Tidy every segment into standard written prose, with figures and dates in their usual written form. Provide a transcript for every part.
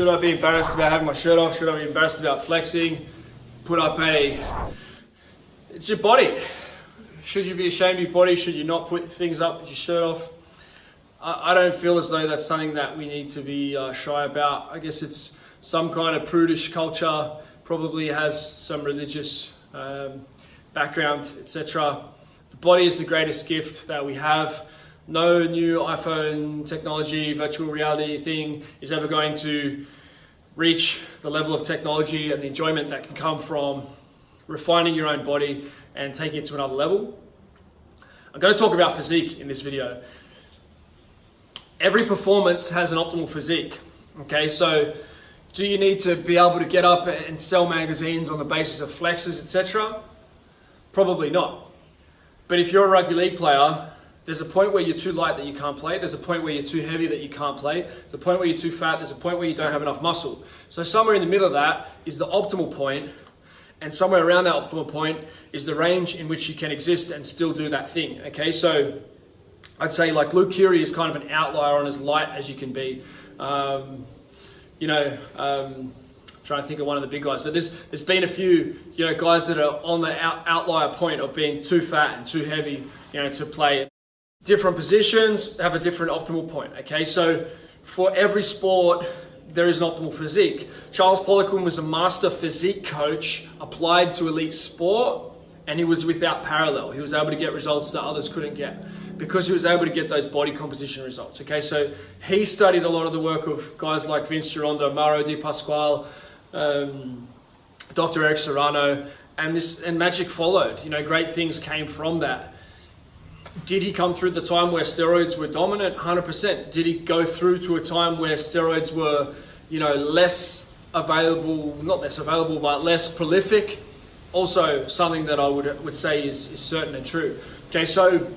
Should I be embarrassed about having my shirt off? Should I be embarrassed about flexing? It's your body. Should you be ashamed of your body? Should you not put things up with your shirt off? I don't feel as though that's something that we need to be shy about. I guess it's some kind of prudish culture, probably has some religious background, etc. The body is the greatest gift that we have. No new iPhone technology, virtual reality thing is ever going to reach the level of technology and the enjoyment that can come from refining your own body and taking it to another level. I'm going to talk about physique in this video. Every performance has an optimal physique. Okay, so do you need to be able to get up and sell magazines on the basis of flexes, etc.? Probably not. But if you're a rugby league player, there's a point where you're too light that you can't play. There's a point where you're too heavy that you can't play. There's a point where you're too fat. There's a point where you don't have enough muscle. So somewhere in the middle of that is the optimal point, and somewhere around that optimal point is the range in which you can exist and still do that thing. Okay, so I'd say like Luke Keary is kind of an outlier on as light as you can be. Trying to think of one of the big guys, but there's been a few guys that are on the outlier point of being too fat and too heavy to play. Different positions have a different optimal point. Okay, so for every sport there is an optimal physique. Charles Poliquin was a master physique coach applied to elite sport, and he was without parallel. He was able to get results that others couldn't get because he was able to get those body composition results. Okay, so he studied a lot of the work of guys like Vince Gironda, Mauro Di Pasquale, Dr. Eric Serrano, and magic followed. Great things came from that. Did he come through the time where steroids were dominant? 100%. Did he go through to a time where steroids were, less available, not less available, but less prolific? Also something that I would say is certain and true. Okay, so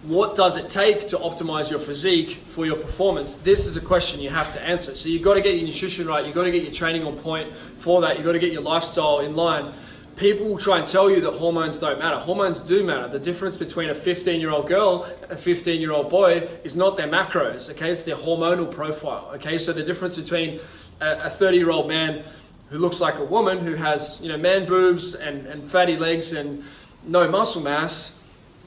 what does it take to optimize your physique for your performance? This is a question you have to answer. So you've got to get your nutrition right. You've got to get your training on point for that. You've got to get your lifestyle in line. People will try and tell you that hormones don't matter. Hormones do matter. The difference between a 15-year-old girl and a 15-year-old boy is not their macros, okay? It's their hormonal profile, okay? So the difference between a 30-year-old man who looks like a woman, who has, man boobs and fatty legs and no muscle mass,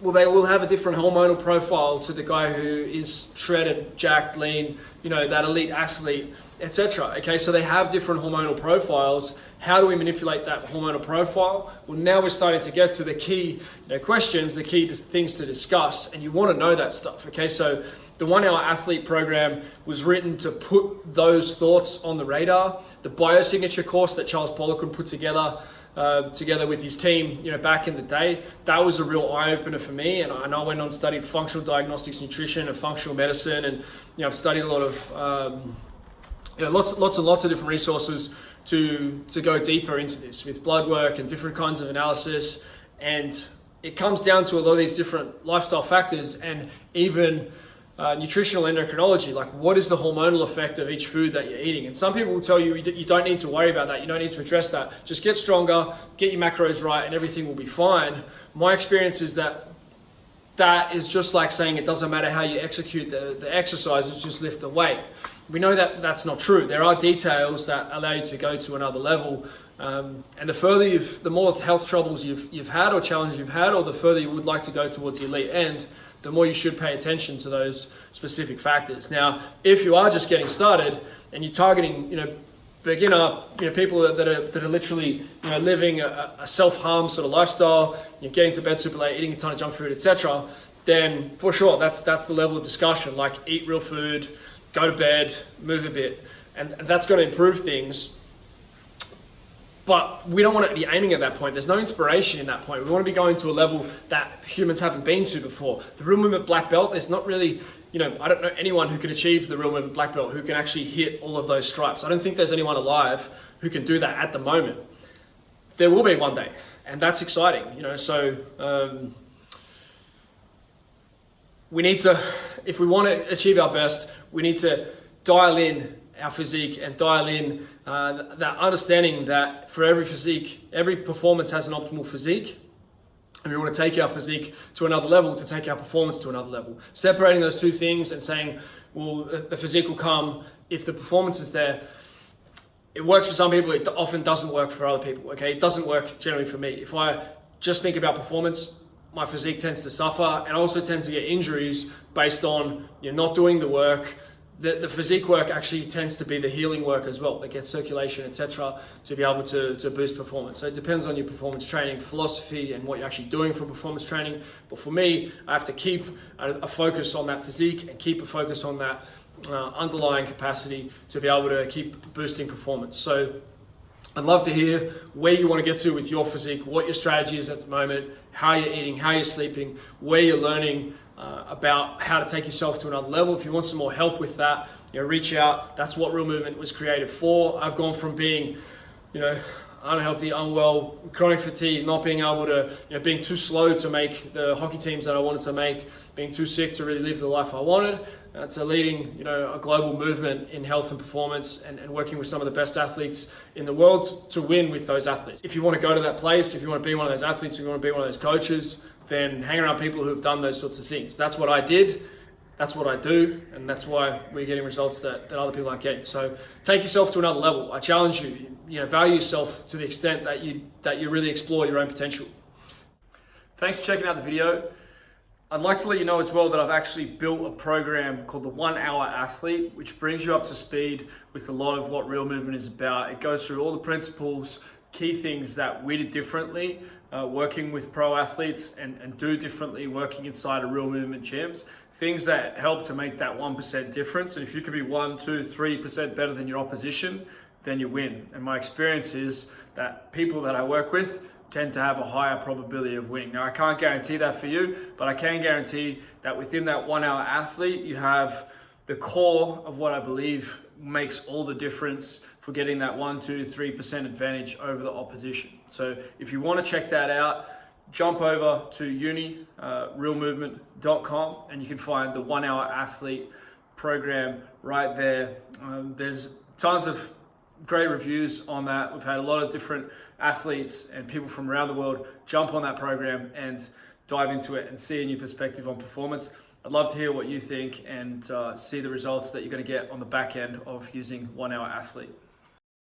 well, they will have a different hormonal profile to the guy who is shredded, jacked, lean, that elite athlete, etc. Okay, so they have different hormonal profiles. How do we manipulate that hormonal profile? Well, now we're starting to get to the key questions, the key things to discuss, and you want to know that stuff. Okay, so the 1 Hour Athlete program was written to put those thoughts on the radar. The Biosignature course that Charles Poliquin put together with his team, back in the day, that was a real eye-opener for me. And I went on and studied functional diagnostics, nutrition, and functional medicine, and I've studied a lot of lots of different resources to go deeper into this with blood work and different kinds of analysis. And it comes down to a lot of these different lifestyle factors and even nutritional endocrinology, like what is the hormonal effect of each food that you're eating. And some people will tell you you don't need to worry about that, you don't need to address that, just get stronger, get your macros right, and everything will be fine. My experience is that is just like saying it doesn't matter how you execute the exercises, just lift the weight. We know that that's not true. There are details that allow you to go to another level, and the more health troubles you've had or challenges you've had, or the further you would like to go towards the elite end, the more you should pay attention to those specific factors. Now, if you are just getting started and you're targeting, beginner, people that are literally, living a self-harm sort of lifestyle, you're getting to bed super late, eating a ton of junk food, etc., then for sure that's the level of discussion. Like, eat real food, go to bed, move a bit, and that's going to improve things. But we don't want to be aiming at that point. There's no inspiration in that point. We want to be going to a level that humans haven't been to before. The Real Movement Black Belt, there's not really, I don't know anyone who can achieve the Real Movement Black Belt, who can actually hit all of those stripes. I don't think there's anyone alive who can do that at the moment. There will be one day, and that's exciting, so we need to, if we want to achieve our best, we need to dial in our physique and dial in that understanding that for every physique, every performance has an optimal physique, and we want to take our physique to another level to take our performance to another level. Separating those two things and saying, well, the physique will come if the performance is there, it works for some people, it often doesn't work for other people, okay? It doesn't work generally for me. If I just think about performance, my physique tends to suffer, and I also tend to get injuries based on not doing the work. The physique work actually tends to be the healing work as well, that gets circulation, etc., to be able to boost performance. So it depends on your performance training philosophy and what you're actually doing for performance training. But for me, I have to keep a focus on that physique and keep a focus on that underlying capacity to be able to keep boosting performance. So I'd love to hear where you want to get to with your physique, what your strategy is at the moment, how you're eating, how you're sleeping, where you're learning about how to take yourself to another level. If you want some more help with that, reach out. That's what Real Movement was created for. I've gone from being, unhealthy, unwell, chronic fatigue, not being able to, being too slow to make the hockey teams that I wanted to make, being too sick to really live the life I wanted, to leading, a global movement in health and performance and working with some of the best athletes in the world to win with those athletes. If you want to go to that place, if you want to be one of those athletes, if you want to be one of those coaches, then hang around people who have done those sorts of things. That's what I did, that's what I do, and that's why we're getting results that other people aren't getting. So take yourself to another level. I challenge you, value yourself to the extent that you really explore your own potential. Thanks for checking out the video. I'd like to let you know as well that I've actually built a program called the 1 Hour Athlete, which brings you up to speed with a lot of what Real Movement is about. It goes through all the principles, key things that we did differently, working with pro athletes and do differently working inside a Real Movement gyms. Things that help to make that 1% difference. And if you could be 1, 2, 3% better than your opposition, then you win. And my experience is that people that I work with tend to have a higher probability of winning. Now, I can't guarantee that for you, but I can guarantee that within that 1 Hour Athlete, you have the core of what I believe makes all the difference for getting that 1, 2, 3% advantage over the opposition. So if you want to check that out, jump over to realmovement.com and you can find the 1 Hour Athlete program right there. There's tons of great reviews on that. We've had a lot of different athletes and people from around the world jump on that program and dive into it and see a new perspective on performance. I'd love to hear what you think and see the results that you're going to get on the back end of using 1 Hour Athlete.